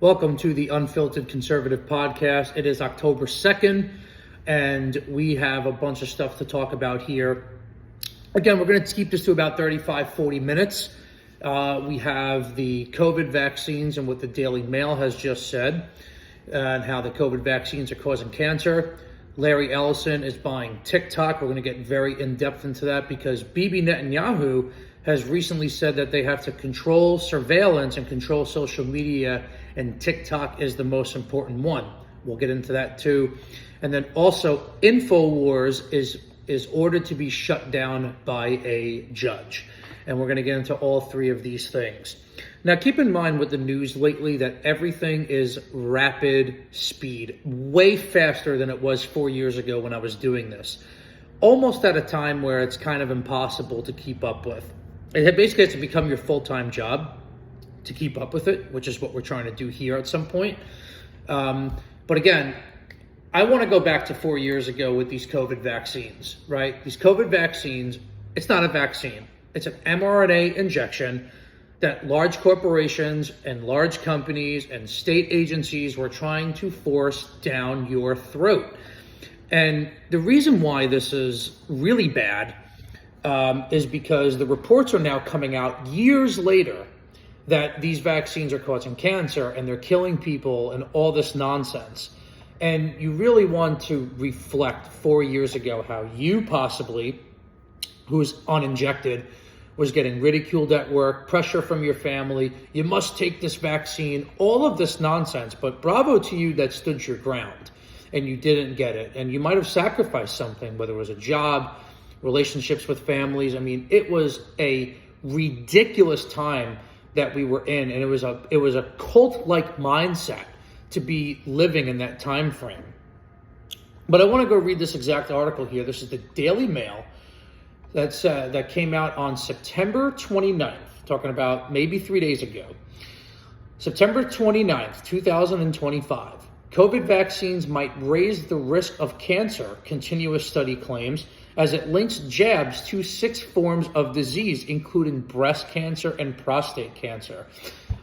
Welcome to the Unfiltered Conservative Podcast. It is October 2nd, and we have a bunch of stuff to talk about here. Again, we're going to keep this to about 35-40 minutes. We have the COVID vaccines and what the Daily Mail has just said, and how the COVID vaccines are causing cancer. Larry Ellison is buying TikTok. We're going to get very in-depth into that because Bibi Netanyahu has recently said that they have to control surveillance and control social media, and TikTok is the most important one. We'll get into that too. And then also, InfoWars is ordered to be shut down by a judge. And we're going to get into all three of these things. Now, keep in mind with the news lately that everything is rapid speed, way faster than it was 4 years ago when I was doing this. Almost at a time where it's kind of impossible to keep up with. It basically has to become your full-time job to keep up with it, which is what we're trying to do here at some point. But again, I want to go back to 4 years ago with these COVID vaccines, right? These COVID vaccines, it's not a vaccine. It's an mRNA injection that large corporations and large companies and state agencies were trying to force down your throat. And the reason why this is really bad is because the reports are now coming out years later that these vaccines are causing cancer and they're killing people and all this nonsense. And you really want to reflect 4 years ago how you possibly, who's uninjected, was getting ridiculed at work, pressure from your family, you must take this vaccine, all of this nonsense. But bravo to you that stood your ground and you didn't get it. And you might have sacrificed something, whether it was a job, relationships with families. I mean, it was a ridiculous time that we were in, and it was a cult-like mindset to be living in that time frame. But I want to go read this exact article here. This is the Daily Mail that came out on September 29th, talking about maybe 3 days ago. September 29th, 2025. COVID vaccines might raise the risk of cancer, continuous study claims, as it links jabs to 6 forms of disease, including breast cancer and prostate cancer.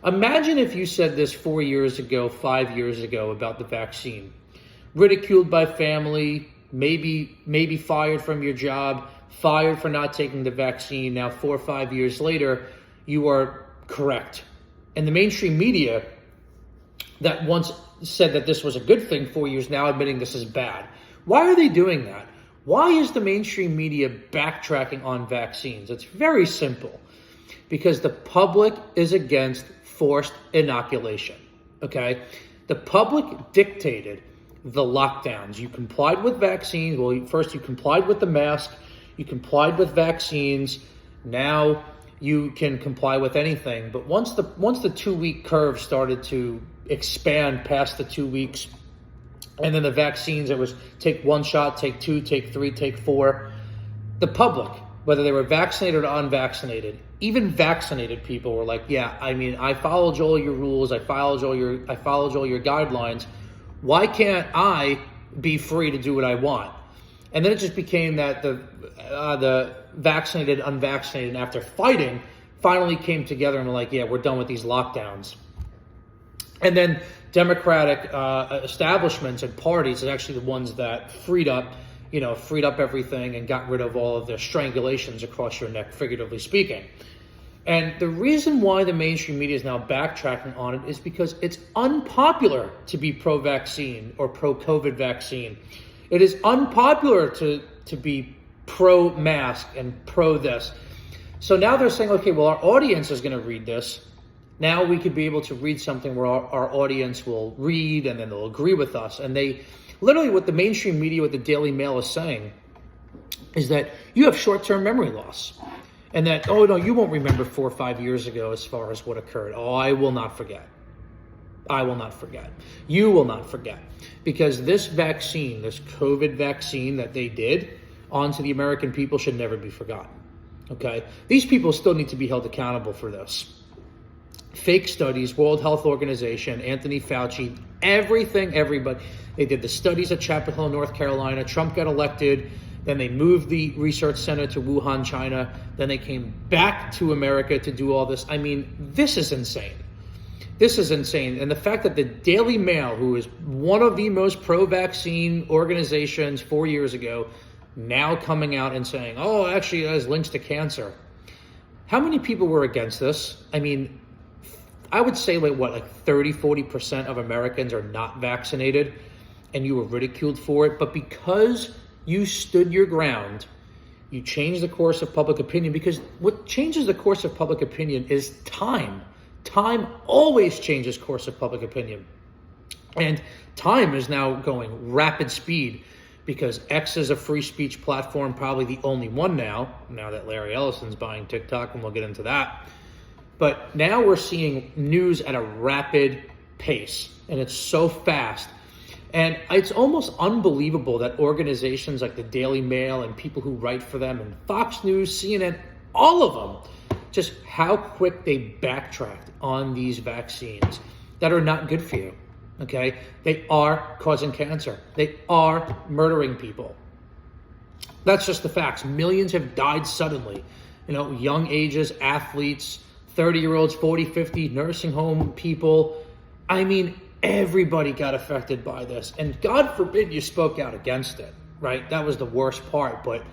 Imagine if you said this 4 years ago, 5 years ago about the vaccine. Ridiculed by family, maybe fired from your job, fired for not taking the vaccine. Now, 4 or 5 years later, you are correct. And the mainstream media that once said that this was a good thing 4 years now admitting this is bad. Why are they doing that? Why is the mainstream media backtracking on vaccines? It's very simple. Because the public is against forced inoculation, okay? The public dictated the lockdowns. You complied with vaccines. Well, first you complied with the mask. You complied with vaccines. Now you can comply with anything. But once the 2-week curve started to expand past the 2 weeks, and then the vaccines, it was take 1 shot, take 2, take 3, take 4. The public, whether they were vaccinated or unvaccinated, even vaccinated people were like, yeah, I mean, I followed all your rules, I followed all your guidelines. Why can't I be free to do what I want? And then it just became that the vaccinated, unvaccinated, after fighting, finally came together and were like, yeah, we're done with these lockdowns. And then Democratic establishments and parties are actually the ones that freed up everything and got rid of all of the strangulations across your neck, figuratively speaking. And the reason why the mainstream media is now backtracking on it is because it's unpopular to be pro-vaccine or pro-COVID vaccine. It is unpopular to be pro-mask and pro-this. So now they're saying, okay, well, our audience is going to read this. Now we could be able to read something where our audience will read and then they'll agree with us. And they literally, what the mainstream media, what the Daily Mail is saying is that you have short-term memory loss. And that, oh, no, you won't remember 4 or 5 years ago as far as what occurred. Oh, I will not forget. I will not forget. You will not forget. Because this vaccine, this COVID vaccine that they did onto the American people should never be forgotten. Okay? These people still need to be held accountable for this. Fake studies, World Health Organization, Anthony Fauci, everybody. They did the studies at Chapel Hill, North Carolina. Trump got elected. Then they moved the research center to Wuhan, China. Then they came back to America to do all this. I mean, this is insane. This is insane. And the fact that the Daily Mail, who is one of the most pro-vaccine organizations 4 years ago, now coming out and saying, oh, actually, it has links to cancer. How many people were against this? I mean, I would say like 30, 40% of Americans are not vaccinated, and you were ridiculed for it. But because you stood your ground, you changed the course of public opinion, because what changes the course of public opinion is time. Time always changes course of public opinion. And time is now going rapid speed, because X is a free speech platform, probably the only one now that Larry Ellison's buying TikTok, and we'll get into that. But now we're seeing news at a rapid pace, and it's so fast. And it's almost unbelievable that organizations like the Daily Mail and people who write for them, and Fox News, CNN, all of them, just how quick they backtracked on these vaccines that are not good for you, okay? They are causing cancer. They are murdering people. That's just the facts. Millions have died suddenly. Young ages, athletes, 30-year-olds, 40, 50, nursing home people. I mean, everybody got affected by this. And God forbid you spoke out against it, right? That was the worst part. But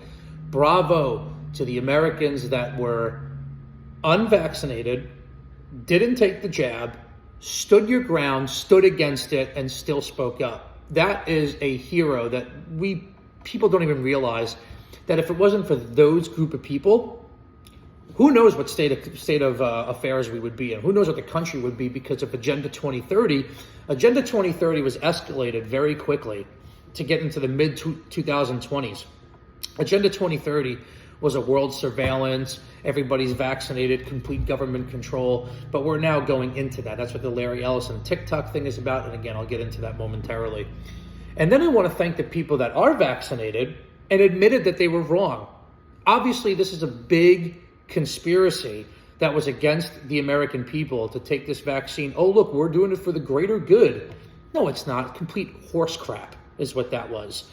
bravo to the Americans that were unvaccinated, didn't take the jab, stood your ground, stood against it, and still spoke up. That is a hero that people don't even realize, that if it wasn't for those group of people, who knows what state of affairs we would be in? Who knows what the country would be because of Agenda 2030? Agenda 2030 was escalated very quickly to get into the mid-2020s. Agenda 2030 was a world surveillance, everybody's vaccinated, complete government control, but we're now going into that. That's what the Larry Ellison TikTok thing is about, and again, I'll get into that momentarily. And then I want to thank the people that are vaccinated and admitted that they were wrong. Obviously, this is a big conspiracy that was against the American people to take this vaccine. Oh, look, we're doing it for the greater good. No, it's not. Complete horse crap is what that was.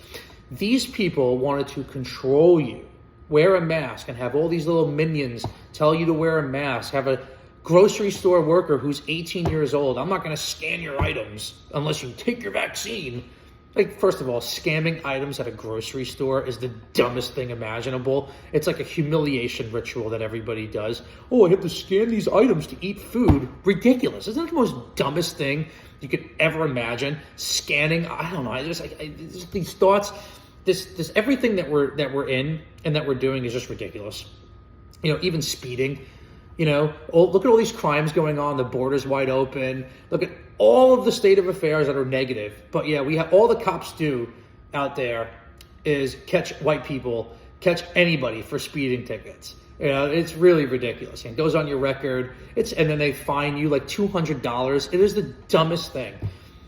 These people wanted to control you. Wear a mask, and have all these little minions tell you to wear a mask. Have a grocery store worker who's 18 years old. I'm not going to scan your items unless you take your vaccine. Like, first of all, scamming items at a grocery store is the dumbest thing imaginable. It's like a humiliation ritual that everybody does. Oh, I have to scan these items to eat food. Ridiculous. Isn't that the most dumbest thing you could ever imagine? Scanning, I don't know. Just these thoughts. This everything that we're in and that we're doing is just ridiculous. Even speeding. Look at all these crimes going on. The border's wide open. Look at all of the state of affairs that are negative. But yeah, we have all the cops do out there is catch white people, catch anybody for speeding tickets. It's really ridiculous. It goes on your record. And then they fine you like $200. It is the dumbest thing.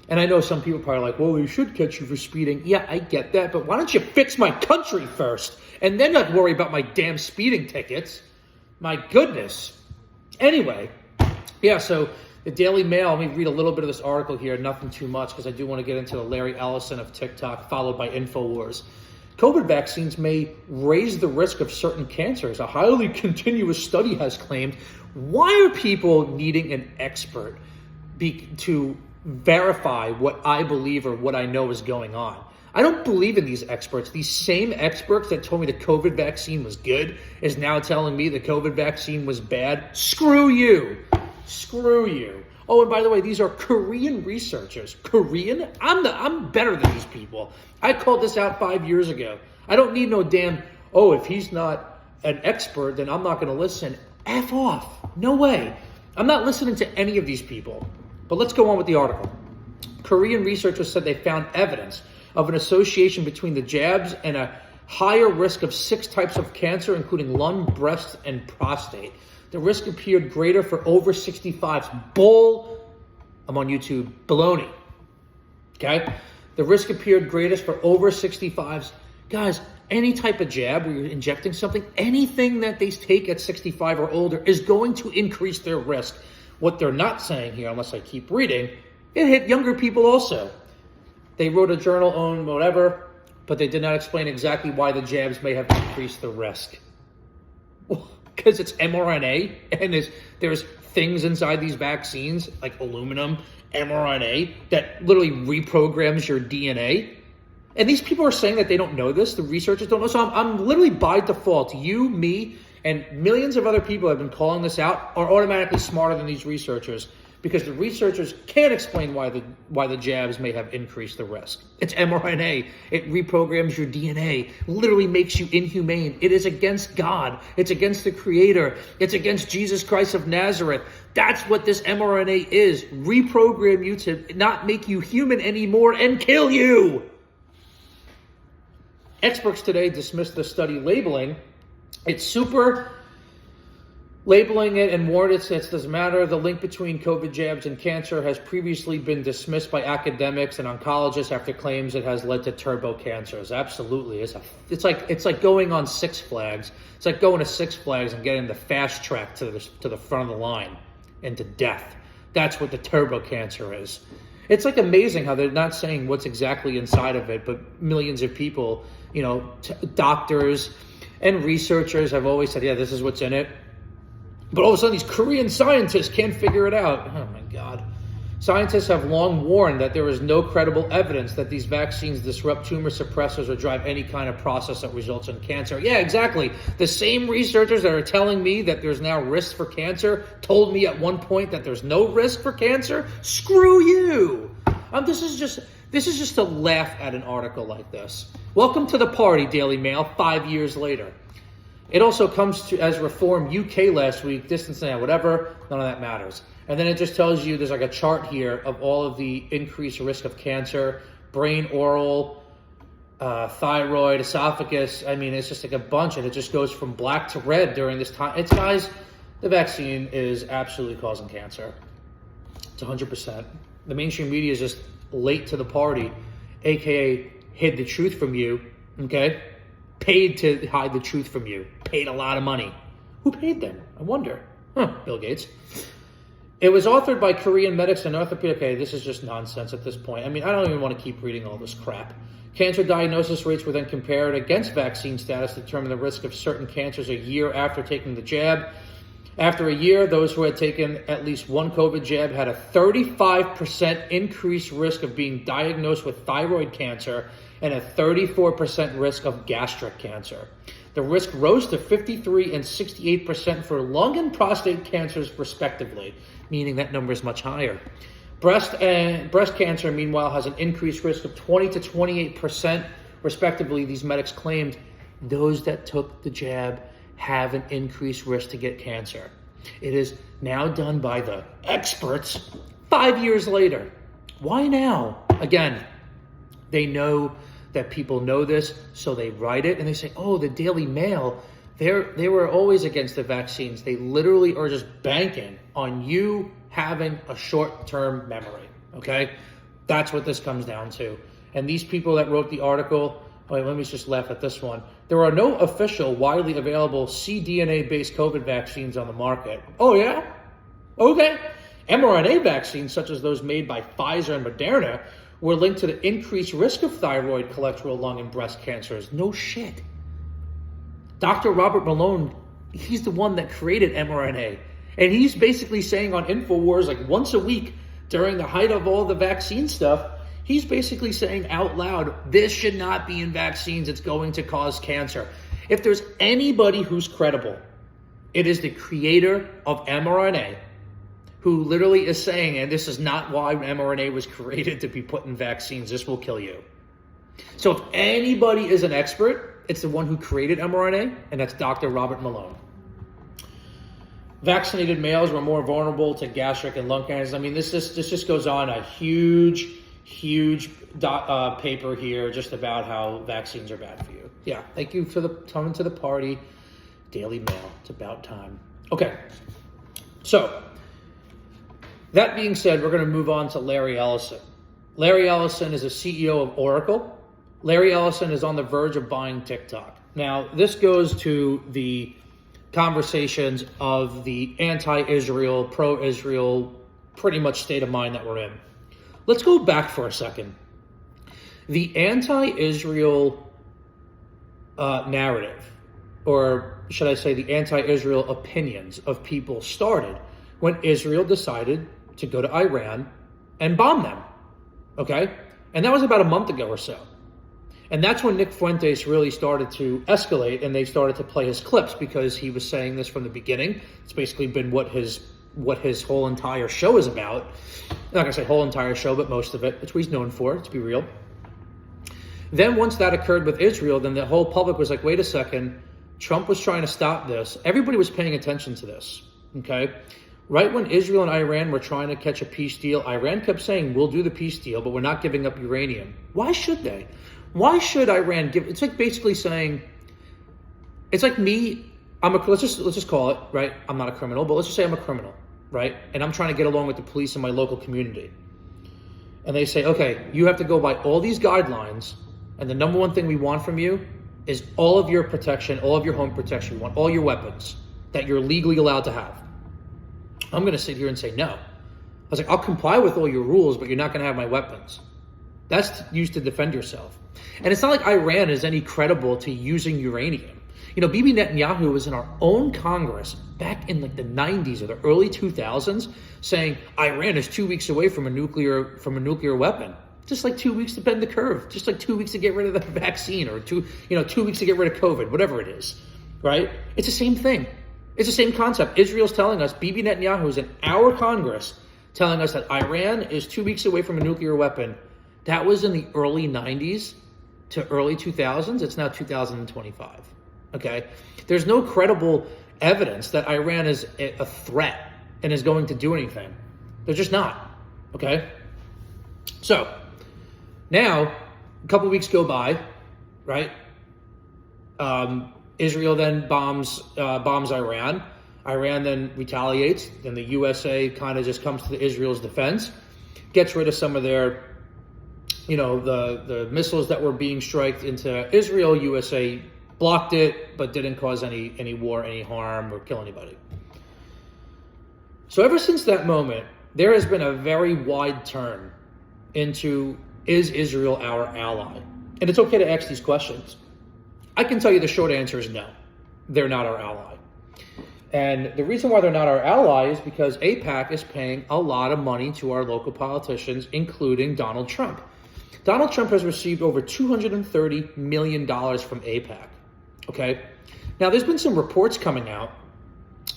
And I know some people probably like, well, they should catch you for speeding. Yeah, I get that. But why don't you fix my country first and then not worry about my damn speeding tickets? My goodness. Anyway, yeah, so the Daily Mail, let me read a little bit of this article here, nothing too much, because I do want to get into the Larry Ellison of TikTok, followed by InfoWars. COVID vaccines may raise the risk of certain cancers. A highly continuous study has claimed. Why are people needing an expert to verify what I believe or what I know is going on? I don't believe in these experts. These same experts that told me the COVID vaccine was good is now telling me the COVID vaccine was bad. Screw you. Screw you. Oh, and by the way, these are Korean researchers. Korean? I'm better than these people. I called this out 5 years ago. I don't need no damn, if he's not an expert, then I'm not going to listen. F off. No way. I'm not listening to any of these people. But let's go on with the article. Korean researchers said they found evidence of an association between the jabs and a higher risk of 6 types of cancer, including lung, breast, and prostate. The risk appeared greater for over 65s. Bull, I'm on YouTube, baloney. Okay? The risk appeared greatest for over 65s. Guys, any type of jab where you're injecting something, anything that they take at 65 or older is going to increase their risk. What they're not saying here, unless I keep reading, it hit younger people also. They wrote a journal on whatever, but they did not explain exactly why the jabs may have increased the risk. Because it's mRNA and there's things inside these vaccines, like aluminum, mRNA, that literally reprograms your DNA. And these people are saying that they don't know this. The researchers don't know. So I'm literally by default, you, me, and millions of other people have been calling this out are automatically smarter than these researchers, because the researchers can't explain why the jabs may have increased the risk. It's mRNA. It reprograms your DNA, literally makes you inhumane. It is against God. It's against the Creator. It's against Jesus Christ of Nazareth. That's what this mRNA is. Reprogram you to not make you human anymore and kill you. Experts today dismissed the study labeling. It's super labeling it and warned it doesn't matter. The link between COVID jabs and cancer has previously been dismissed by academics and oncologists after claims it has led to turbo cancers. Absolutely. It's like going on Six Flags. It's like going to Six Flags and getting the fast track to the front of the line and to death. That's what the turbo cancer is. It's like amazing how they're not saying what's exactly inside of it, but millions of people, doctors and researchers have always said, yeah, this is what's in it. But all of a sudden, these Korean scientists can't figure it out. Oh, my God. Scientists have long warned that there is no credible evidence that these vaccines disrupt tumor suppressors or drive any kind of process that results in cancer. Yeah, exactly. The same researchers that are telling me that there's now risk for cancer told me at one point that there's no risk for cancer. Screw you. This is just to laugh at an article like this. Welcome to the party, Daily Mail, 5 years later. It also comes to as Reform UK last week, distancing, whatever, none of that matters. And then it just tells you, there's like a chart here of all of the increased risk of cancer, brain, oral, thyroid, esophagus. I mean, it's just like a bunch, and it just goes from black to red during this time. Guys, the vaccine is absolutely causing cancer. It's 100%. The mainstream media is just late to the party, AKA hid the truth from you, okay? Paid to hide the truth from you. Paid a lot of money. Who paid them? I wonder. Bill Gates. It was authored by Korean medics and orthopedic. Okay, this is just nonsense at this point. I mean, I don't even want to keep reading all this crap. Cancer diagnosis rates were then compared against vaccine status to determine the risk of certain cancers a year after taking the jab. After a year, those who had taken at least one COVID jab had a 35% increased risk of being diagnosed with thyroid cancer and a 34% risk of gastric cancer. The risk rose to 53% and 68% for lung and prostate cancers, respectively, meaning that number is much higher. Breast cancer, meanwhile, has an increased risk of 20 to 28%, respectively. These medics claimed those that took the jab have an increased risk to get cancer. It is now done by the experts 5 years later. Why now? Again, they know that people know this, so they write it and they say, oh, the Daily Mail, they were always against the vaccines. They literally are just banking on you having a short-term memory, okay? That's what this comes down to. And these people that wrote the article, wait, let me just laugh at this one. There are no official, widely available cDNA-based COVID vaccines on the market. Oh, yeah? Okay. mRNA vaccines, such as those made by Pfizer and Moderna, were linked to the increased risk of thyroid, colorectal, lung, and breast cancers. No shit. Dr. Robert Malone, he's the one that created mRNA. And he's basically saying on InfoWars, like once a week during the height of all the vaccine stuff, he's basically saying out loud, this should not be in vaccines. It's going to cause cancer. If there's anybody who's credible, it is the creator of mRNA, who literally is saying, and this is not why mRNA was created to be put in vaccines, this will kill you. So if anybody is an expert, it's the one who created mRNA, and that's Dr. Robert Malone. Vaccinated males were more vulnerable to gastric and lung cancers. I mean, this just goes on a huge paper here just about how vaccines are bad for you. Yeah, thank you for coming to the party. Daily Mail, it's about time. Okay, so that being said, we're going to move on to Larry Ellison. Larry Ellison is a CEO of Oracle. Larry Ellison is on the verge of buying TikTok. Now, this goes to the conversations of the anti-Israel, pro-Israel, pretty much state of mind that we're in. Let's go back for a second. The anti-Israel narrative, or should I say the anti-Israel opinions of people started when Israel decided to go to Iran and bomb them, okay? And that was about a month ago or so. And that's when Nick Fuentes really started to escalate, and they started to play his clips because he was saying this from the beginning. It's basically been what his whole entire show is about. I'm not gonna say whole entire show, but most of it. It's what he's known for, to be real. Then once that occurred with Israel, then the whole public was like, wait a second, Trump was trying to stop this. Everybody was paying attention to this, okay? Right when Israel and Iran were trying to catch a peace deal, Iran kept saying, we'll do the peace deal, but we're not giving up uranium. Why should they? Why should Iran give? It's like basically saying, it's like me. Let's just call it, right? I'm not a criminal, but let's just say I'm a criminal, right? And I'm trying to get along with the police in my local community. And they say, okay, you have to go by all these guidelines, and the number one thing we want from you is all of your protection, all of your home protection. We want all your weapons that you're legally allowed to have. I'm going to sit here and say no. I was like, I'll comply with all your rules, but you're not going to have my weapons. That's used to defend yourself. And it's not like Iran is any credible to using uranium. You know, Bibi Netanyahu was in our own Congress back in like the 90s or the early 2000s saying Iran is 2 weeks away from a nuclear weapon. Just like 2 weeks to bend the curve. Just like 2 weeks to get rid of the vaccine, or 2 weeks to get rid of COVID, whatever it is, right? It's the same thing. It's the same concept. Israel's telling us, Bibi Netanyahu is in our Congress telling us that Iran is 2 weeks away from a nuclear weapon. That was in the early 90s to early 2000s. It's now 2025, okay? There's no credible evidence that Iran is a threat and is going to do anything. They're just not, okay? So, now, a couple weeks go by, right? Israel then bombs Iran. Iran then retaliates. Then the USA kind of just comes to Israel's defense, gets rid of some of their, the missiles that were being striked into Israel. USA blocked it, but didn't cause any war, any harm, or kill anybody. So ever since that moment, there has been a very wide turn into, is Israel our ally? And it's okay to ask these questions. I can tell you the short answer is no. They're not our ally. And the reason why they're not our ally is because AIPAC is paying a lot of money to our local politicians, including Donald Trump. Donald Trump has received over $230 million from AIPAC, okay? Now, there's been some reports coming out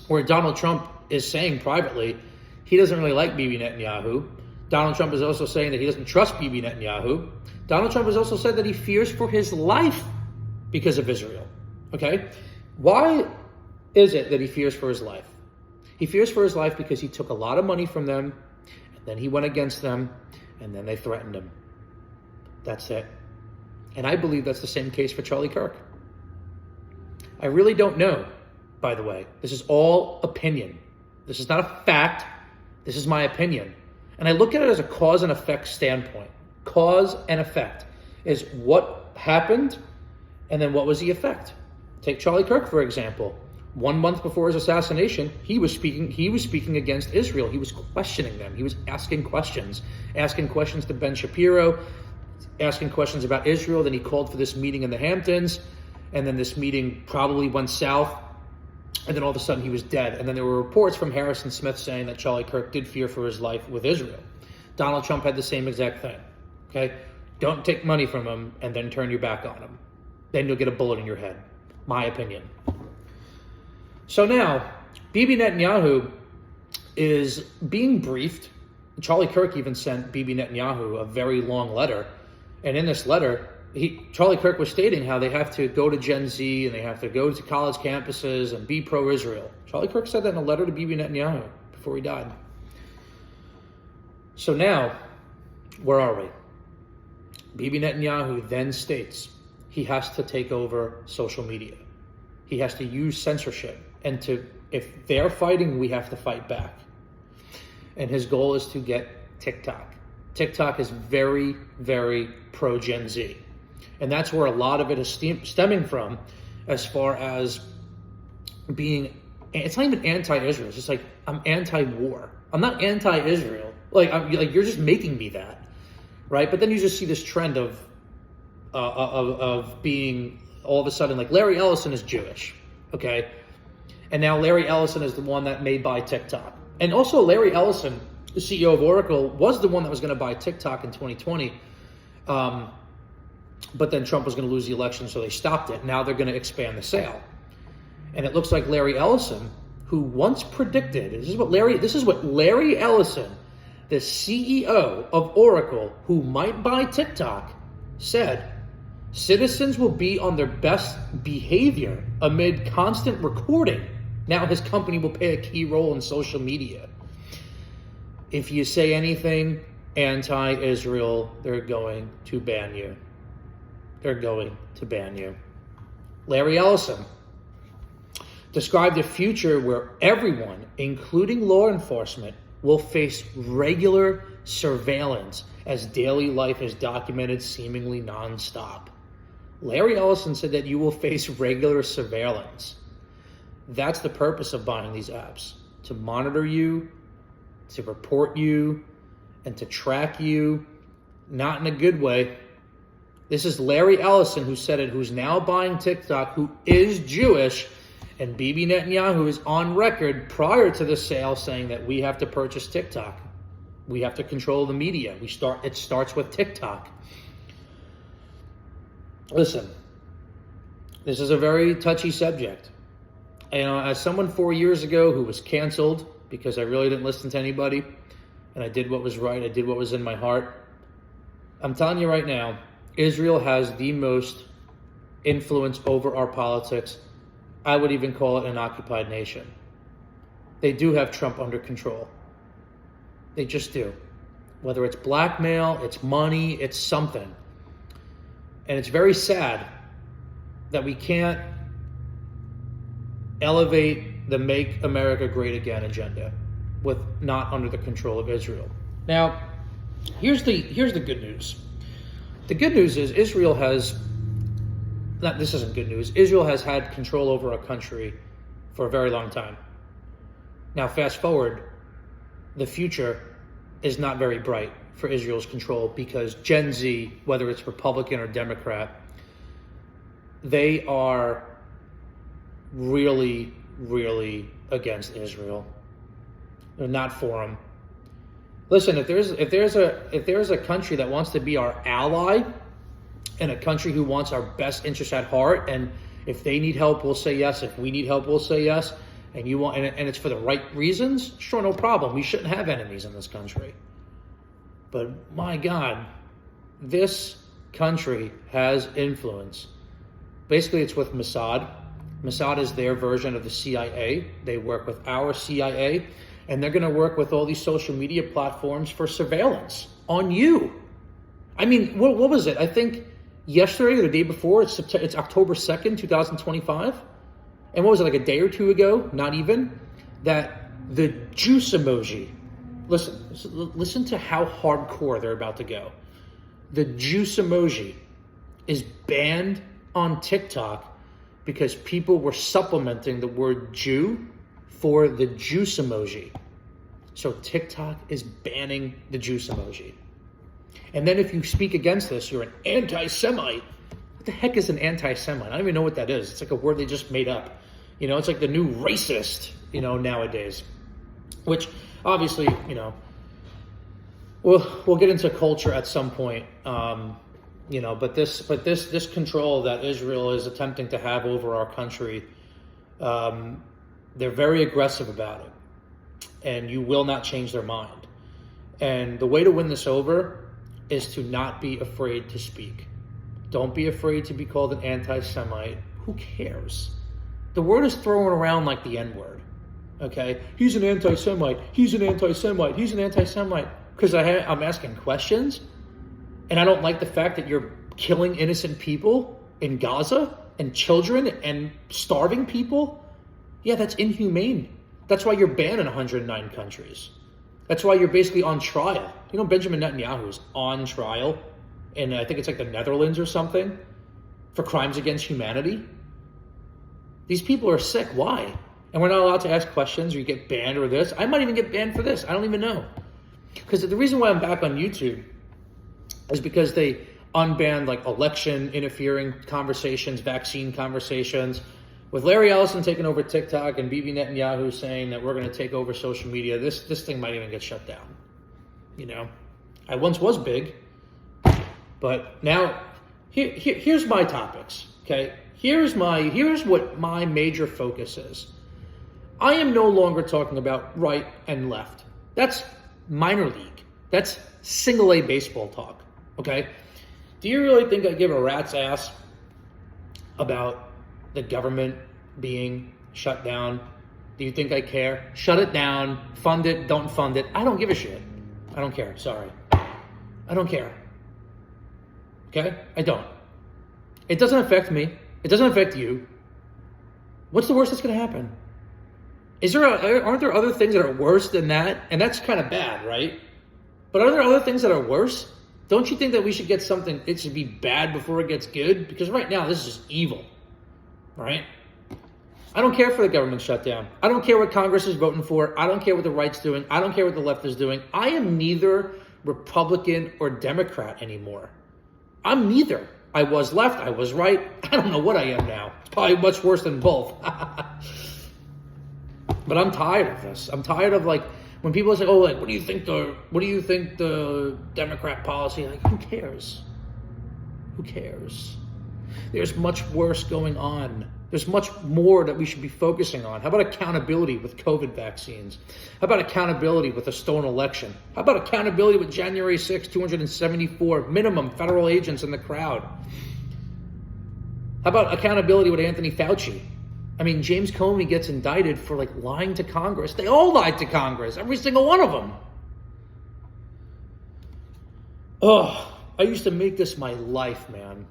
where Donald Trump is saying privately he doesn't really like Bibi Netanyahu. Donald Trump is also saying that he doesn't trust Bibi Netanyahu. Donald Trump has also said that he fears for his life because of Israel, okay? Why is it that he fears for his life? He fears for his life because he took a lot of money from them, and then he went against them, and then they threatened him. That's it. And I believe that's the same case for Charlie Kirk. I really don't know, by the way. This is all opinion. This is not a fact. This is my opinion. And I look at it as a cause and effect standpoint. Cause and effect is what happened, and then what was the effect? Take Charlie Kirk, for example. 1 month before his assassination, he was speaking against Israel. He was questioning them. He was asking questions to Ben Shapiro, asking questions about Israel. Then he called for this meeting in the Hamptons, and then this meeting probably went south, and then all of a sudden he was dead. And then there were reports from Harrison Smith saying that Charlie Kirk did fear for his life with Israel. Donald Trump had the same exact thing, okay? Don't take money from him and then turn your back on him. Then you'll get a bullet in your head. My opinion. So now, Bibi Netanyahu is being briefed. Charlie Kirk even sent Bibi Netanyahu a very long letter. And in this letter, Charlie Kirk was stating how they have to go to Gen Z and they have to go to college campuses and be pro-Israel. Charlie Kirk said that in a letter to Bibi Netanyahu before he died. So now, where are we? Bibi Netanyahu then states he has to take over social media. He has to use censorship. And if they're fighting, we have to fight back. And his goal is to get TikTok. TikTok is very, very pro-Gen Z. And that's where a lot of it is stemming from, as far as being, it's not even anti-Israel. It's just like, I'm anti-war. I'm not anti-Israel. Like you're just making me that, right? But then you just see this trend of being all of a sudden, like Larry Ellison is Jewish, okay? And now Larry Ellison is the one that may buy TikTok. And also Larry Ellison, the CEO of Oracle, was the one that was going to buy TikTok in 2020. But then Trump was going to lose the election, so they stopped it. Now they're going to expand the sale. And it looks like Larry Ellison, who once predicted, this is what Larry Ellison, the CEO of Oracle, who might buy TikTok, said, citizens will be on their best behavior amid constant recording. Now his company will play a key role in social media. If you say anything anti-Israel, they're going to ban you. They're going to ban you. Larry Ellison described a future where everyone, including law enforcement, will face regular surveillance as daily life is documented seemingly nonstop. Larry Ellison said that you will face regular surveillance. That's the purpose of buying these apps, to monitor you, to report you, and to track you, not in a good way. This is Larry Ellison who said it, who's now buying TikTok, who is Jewish, and Bibi Netanyahu is on record prior to the sale saying that we have to purchase TikTok. We have to control the media. It starts with TikTok. Listen, this is a very touchy subject. As someone 4 years ago who was canceled because I really didn't listen to anybody, and I did what was right, I did what was in my heart, I'm telling you right now, Israel has the most influence over our politics. I would even call it an occupied nation. They do have Trump under control. They just do. Whether it's blackmail, it's money, it's something. And it's very sad that we can't elevate the Make America Great Again agenda with not under the control of Israel. Now, here's the good news. The good news is Israel has, this isn't good news, Israel has had control over a country for a very long time. Now, fast forward, the future is not very bright for Israel's control because Gen Z, whether it's Republican or Democrat, they are really, really against Israel. They're not for them. Listen, if there's a country that wants to be our ally and a country who wants our best interest at heart, and if they need help, we'll say yes. If we need help, we'll say yes. And it's for the right reasons, sure, no problem. We shouldn't have enemies in this country. But my God, this country has influence. Basically, it's with Mossad. Mossad is their version of the CIA. They work with our CIA, and they're going to work with all these social media platforms for surveillance on you. I mean, what was it? I think yesterday or the day before, it's October 2nd, 2025. And what was it, like a day or two ago, not even, that the juice emoji, listen to how hardcore they're about to go. The juice emoji is banned on TikTok because people were supplementing the word Jew for the juice emoji. So TikTok is banning the juice emoji. And then if you speak against this, you're an anti-Semite. What the heck is an anti-Semite? I don't even know what that is. It's like a word they just made up. It's like the new racist, nowadays. Which, obviously, we'll get into culture at some point. But this control that Israel is attempting to have over our country, they're very aggressive about it. And you will not change their mind. And the way to win this over is to not be afraid to speak. Don't be afraid to be called an anti-Semite. Who cares? The word is thrown around like the N-word. Okay? He's an anti-Semite. He's an anti-Semite. He's an anti-Semite. Because I'm asking questions, and I don't like the fact that you're killing innocent people in Gaza and children and starving people. Yeah, that's inhumane. That's why you're banned in 109 countries. That's why you're basically on trial. Benjamin Netanyahu is on trial in, I think it's like the Netherlands or something, for crimes against humanity. These people are sick. Why? And we're not allowed to ask questions, or you get banned or this. I might even get banned for this. I don't even know. Because the reason why I'm back on YouTube is because they unbanned like election interfering conversations, vaccine conversations, With Larry Ellison taking over TikTok and Bibi Netanyahu saying that we're going to take over social media, this thing might even get shut down. You know, I once was big, but now here's my topics. Okay, here's what my major focus is. I am no longer talking about right and left. That's minor league. That's single A baseball talk. Okay, do you really think I give a rat's ass about the government being shut down? Do you think I care? Shut it down, fund it, don't fund it. I don't give a shit. I don't care. Sorry. I don't care. Okay? I don't. It doesn't affect me. It doesn't affect you. What's the worst that's going to happen? Aren't there other things that are worse than that? And that's kind of bad, right? But are there other things that are worse? Don't you think that we should get something, it should be bad before it gets good? Because right now, this is just evil, right? I don't care for the government shutdown. I don't care what Congress is voting for. I don't care what the right's doing. I don't care what the left is doing. I am neither Republican or Democrat anymore. I'm neither. I was left. I was right. I don't know what I am now. It's probably much worse than both. But I'm tired of this. I'm tired of when people say, "Oh, what do you think the Democrat policy?" Like, who cares? Who cares? There's much worse going on. There's much more that we should be focusing on. How about accountability with COVID vaccines? How about accountability with a stolen election? How about accountability with January 6th, 274 minimum federal agents in the crowd? How about accountability with Anthony Fauci? I mean, James Comey gets indicted for lying to Congress. They all lied to Congress, every single one of them. Oh, I used to make this my life, man.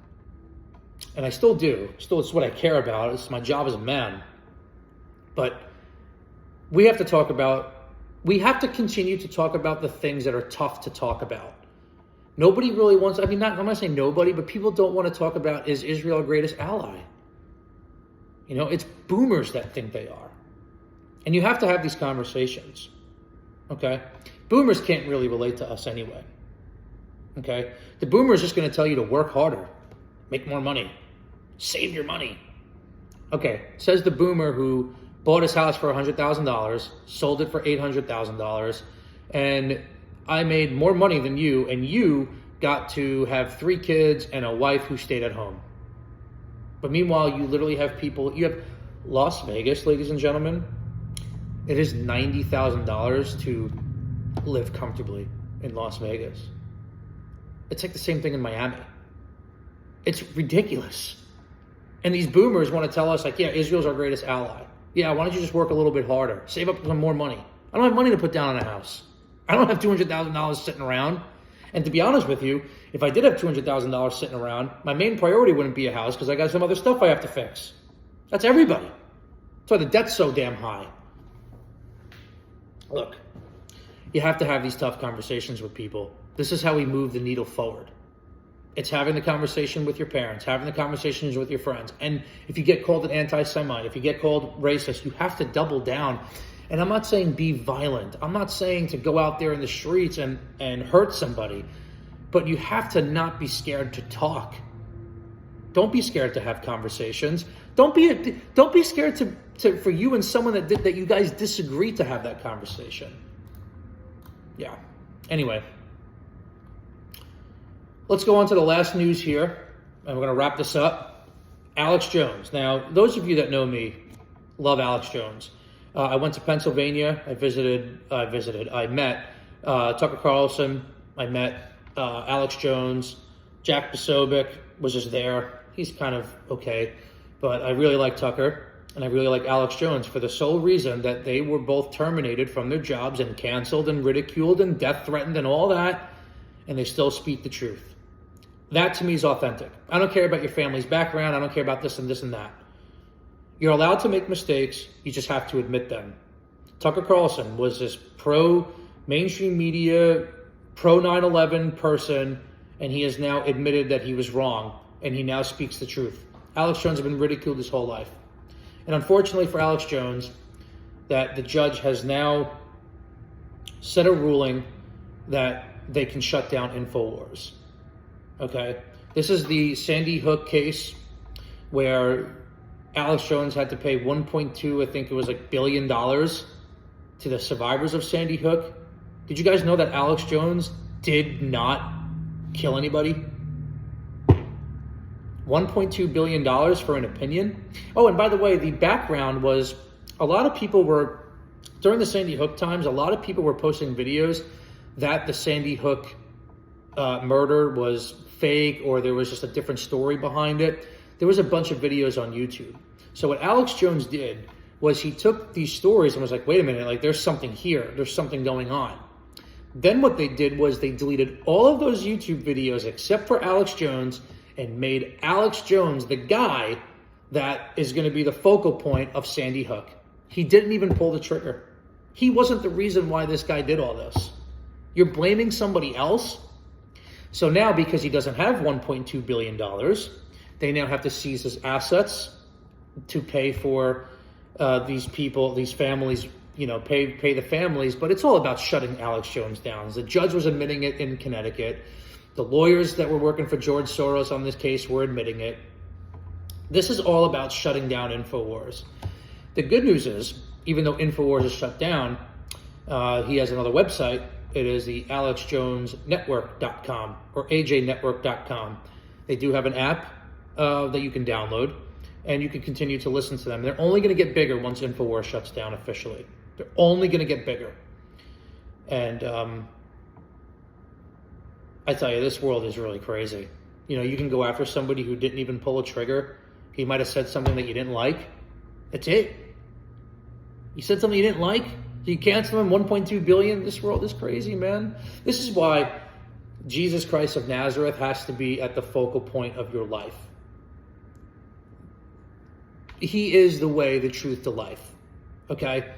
And I still do. Still, it's what I care about. It's my job as a man. But we have to continue to talk about the things that are tough to talk about. Nobody really wants, I'm not saying nobody, but people don't want to talk about, is Israel our greatest ally? You know, it's boomers that think they are. And you have to have these conversations. Okay? Boomers can't really relate to us anyway. Okay? The boomer is just going to tell you to work harder. Make more money. Save your money. Okay, says the boomer who bought his house for $100,000, sold it for $800,000, and I made more money than you, and you got to have 3 kids and a wife who stayed at home. But meanwhile, you literally have people, you have Las Vegas, ladies and gentlemen. It is $90,000 to live comfortably in Las Vegas. It's like the same thing in Miami. It's ridiculous. And these boomers want to tell us, yeah, Israel's our greatest ally. Yeah, why don't you just work a little bit harder? Save up some more money. I don't have money to put down on a house. I don't have $200,000 sitting around. And to be honest with you, if I did have $200,000 sitting around, my main priority wouldn't be a house because I got some other stuff I have to fix. That's everybody. That's why the debt's so damn high. Look, you have to have these tough conversations with people. This is how we move the needle forward. It's having the conversation with your parents, having the conversations with your friends. And if you get called an anti-Semite, if you get called racist, you have to double down. And I'm not saying be violent. I'm not saying to go out there in the streets and hurt somebody. But you have to not be scared to talk. Don't be scared to have conversations. Don't be scared to for you and someone that you guys disagree to have that conversation. Yeah. Anyway. Let's go on to the last news here, and we're going to wrap this up. Alex Jones. Now, those of you that know me love Alex Jones. I went to Pennsylvania. I met Tucker Carlson. I met Alex Jones. Jack Posobiec was just there. He's kind of okay. But I really like Tucker, and I really like Alex Jones for the sole reason that they were both terminated from their jobs and canceled and ridiculed and death threatened and all that, and they still speak the truth. That to me is authentic. I don't care about your family's background. I don't care about this and this and that. You're allowed to make mistakes. You just have to admit them. Tucker Carlson was this pro-mainstream media, pro-9/11 person, and he has now admitted that he was wrong, and he now speaks the truth. Alex Jones has been ridiculed his whole life. And unfortunately for Alex Jones, that the judge has now set a ruling that they can shut down InfoWars. Okay, this is the Sandy Hook case where Alex Jones had to pay 1.2, I think it was like $1 billion to the survivors of Sandy Hook. Did you guys know that Alex Jones did not kill anybody? $1.2 billion for an opinion. Oh, and by the way, the background was a lot of people were, during the Sandy Hook times, a lot of people were posting videos that the Sandy Hook murder was fake or there was just a different story behind it. There was a bunch of videos on YouTube. So what Alex Jones did was he took these stories and was like, wait a minute, like there's something here. There's something going on. Then what they did was they deleted all of those YouTube videos except for Alex Jones and made Alex Jones the guy that is going to be the focal point of Sandy Hook. He didn't even pull the trigger. He wasn't the reason why this guy did all this. You're blaming somebody else? So now, because he doesn't have $1.2 billion, they now have to seize his assets to pay for these people, these families, pay the families. But it's all about shutting Alex Jones down. The judge was admitting it in Connecticut. The lawyers that were working for George Soros on this case were admitting it. This is all about shutting down InfoWars. The good news is, even though InfoWars is shut down, he has another website. It is the AlexJonesNetwork.com or AJNetwork.com. They do have an app that you can download, and you can continue to listen to them. They're only going to get bigger once InfoWars shuts down officially. They're only going to get bigger. And I tell you, this world is really crazy. You can go after somebody who didn't even pull a trigger. He might have said something that you didn't like. That's it. You said something you didn't like? You cancel him, 1.2 billion. This world is crazy, man. This is why Jesus Christ of Nazareth has to be at the focal point of your life. He is the way, the truth, the life. Okay?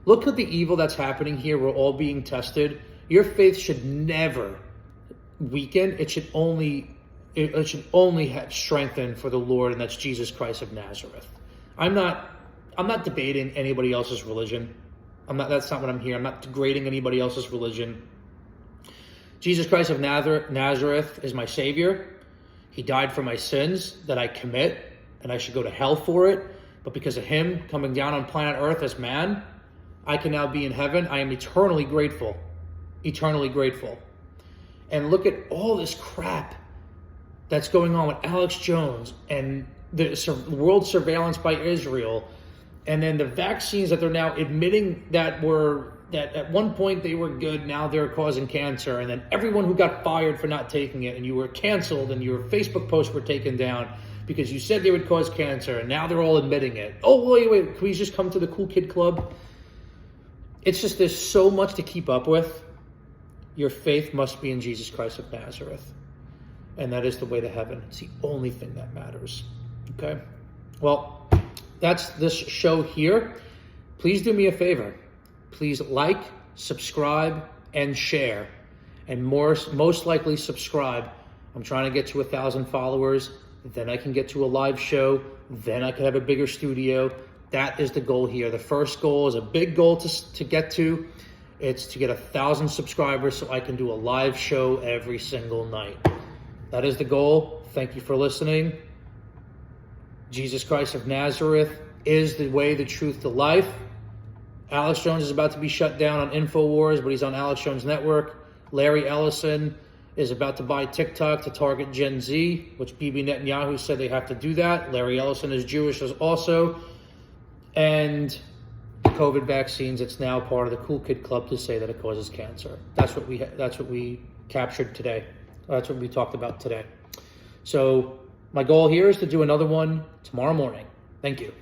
Look at the evil that's happening here. We're all being tested. Your faith should never weaken. It should only have strengthened for the Lord, and that's Jesus Christ of Nazareth. I'm not debating anybody else's religion. That's not what I'm here. I'm not degrading anybody else's religion. Jesus Christ of Nazareth is my Savior. He died for my sins that I commit, and I should go to hell for it. But because of him coming down on planet Earth as man, I can now be in heaven. I am eternally grateful. Eternally grateful. And look at all this crap that's going on with Alex Jones and the world surveillance by Israel. And then the vaccines that they're now admitting that at one point they were good, now they're causing cancer. And then everyone who got fired for not taking it, and you were canceled, and your Facebook posts were taken down because you said they would cause cancer, and now they're all admitting it. Oh, wait, can we just come to the cool kid club? It's just there's so much to keep up with. Your faith must be in Jesus Christ of Nazareth. And that is the way to heaven. It's the only thing that matters. Okay? Well, that's this show here. Please do me a favor. Please like, subscribe, and share. And most likely subscribe. I'm trying to get to 1,000 followers. Then I can get to a live show. Then I can have a bigger studio. That is the goal here. The first goal is a big goal to get to. It's to get 1,000 subscribers so I can do a live show every single night. That is the goal. Thank you for listening. Jesus Christ of Nazareth is the way, the truth, the life. Alex Jones is about to be shut down on InfoWars, but he's on Alex Jones Network. Larry Ellison is about to buy TikTok to target Gen Z, which Bibi Netanyahu said they have to do that. Larry Ellison is Jewish also. And COVID vaccines, it's now part of the cool kid club to say that it causes cancer. That's what we captured today. That's what we talked about today. So my goal here is to do another one tomorrow morning. Thank you.